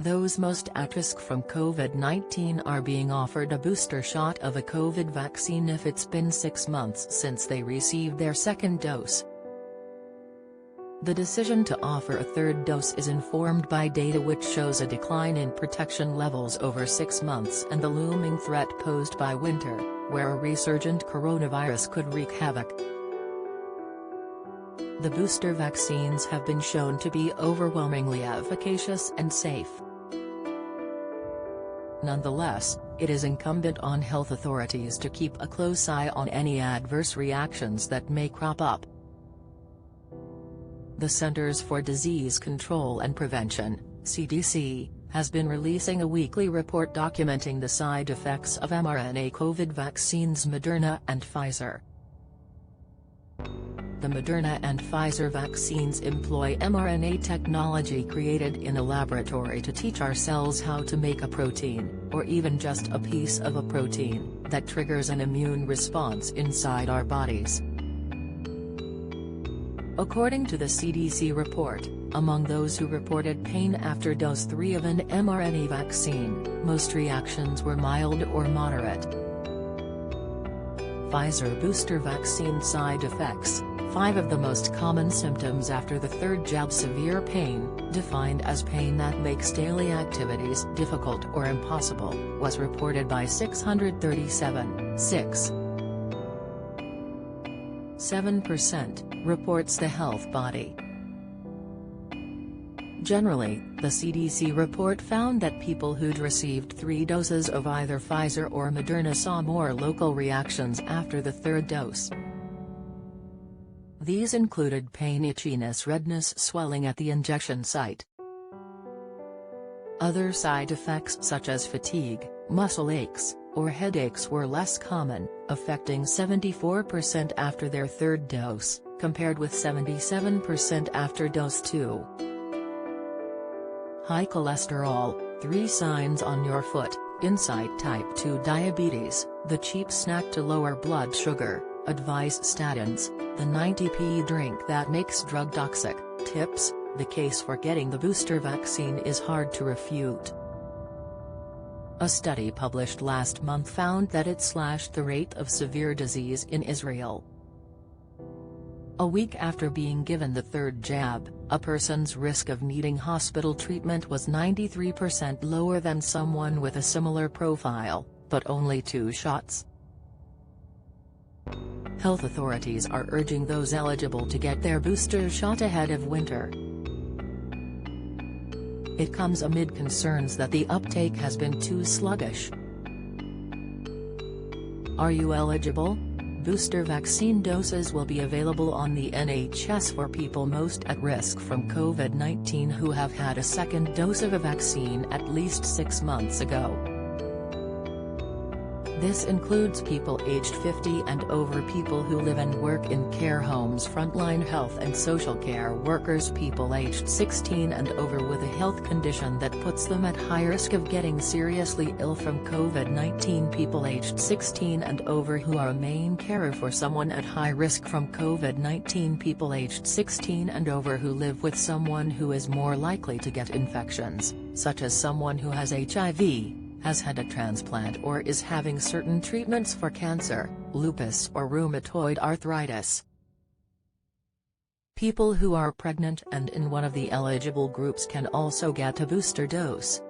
Those most at risk from COVID-19 are being offered a booster shot of a COVID vaccine if it's been 6 months since they received their second dose. The decision to offer a third dose is informed by data which shows a decline in protection levels over 6 months and the looming threat posed by winter, where a resurgent coronavirus could wreak havoc. The booster vaccines have been shown to be overwhelmingly efficacious and safe. Nonetheless, it is incumbent on health authorities to keep a close eye on any adverse reactions that may crop up. The Centers for Disease Control and Prevention, CDC, has been releasing a weekly report documenting the side effects of mRNA COVID vaccines Moderna and Pfizer. The Moderna and Pfizer vaccines employ mRNA technology created in a laboratory to teach our cells how to make a protein, or even just a piece of a protein, that triggers an immune response inside our bodies. According to the CDC report, among those who reported pain after dose 3 of an mRNA vaccine, most reactions were mild or moderate. Pfizer booster vaccine side effects: 5 of the most common symptoms after the third jab: severe pain, defined as pain that makes daily activities difficult or impossible, was reported by 637, 7% reports the health body. Generally, the CDC report found that people who'd received 3 doses of either Pfizer or Moderna saw more local reactions after the third dose. These included pain, itchiness, redness, swelling at the injection site. Other side effects such as fatigue, muscle aches, or headaches were less common, affecting 74% after their third dose, compared with 77% after dose 2. High cholesterol: 3 signs on your foot, insight: type 2 diabetes, the cheap snack to lower blood sugar, advice: statins, the 90p drink that makes drug toxic. Tips: the case for getting the booster vaccine is hard to refute. A study published last month found that it slashed the rate of severe disease in Israel. A week after being given the third jab, a person's risk of needing hospital treatment was 93% lower than someone with a similar profile, but only 2 shots. Health authorities are urging those eligible to get their booster shot ahead of winter. It comes amid concerns that the uptake has been too sluggish. Are you eligible? Booster vaccine doses will be available on the NHS for people most at risk from COVID-19 who have had a second dose of a vaccine at least 6 months ago. This includes people aged 50 and over, people who live and work in care homes, frontline health and social care workers, people aged 16 and over with a health condition that puts them at high risk of getting seriously ill from COVID-19, people aged 16 and over who are a main carer for someone at high risk from COVID-19, people aged 16 and over who live with someone who is more likely to get infections, such as someone who has HIV, has had a transplant or is having certain treatments for cancer, lupus or rheumatoid arthritis. People who are pregnant and in one of the eligible groups can also get a booster dose.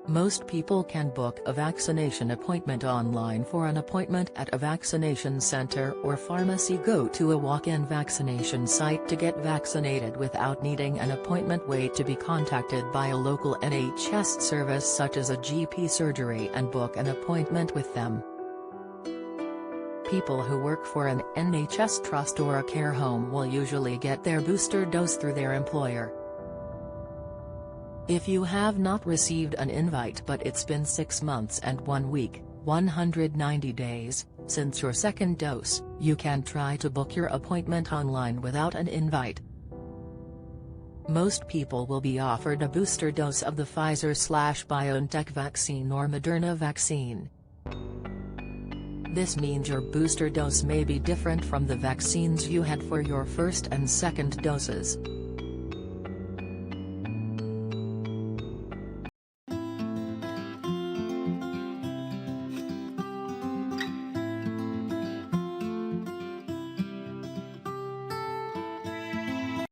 Most people can book a vaccination appointment online for an appointment at a vaccination center or pharmacy. Go to a walk-in vaccination site to get vaccinated without needing an appointment. Wait to be contacted by a local NHS service such as a GP surgery and book an appointment with them. People who work for an NHS trust or a care home will usually get their booster dose through their employer. If you have not received an invite but it's been 6 months and 1 week, 190 days, since your second dose, you can try to book your appointment online without an invite. Most people will be offered a booster dose of the Pfizer/BioNTech vaccine or Moderna vaccine. This means your booster dose may be different from the vaccines you had for your first and second doses.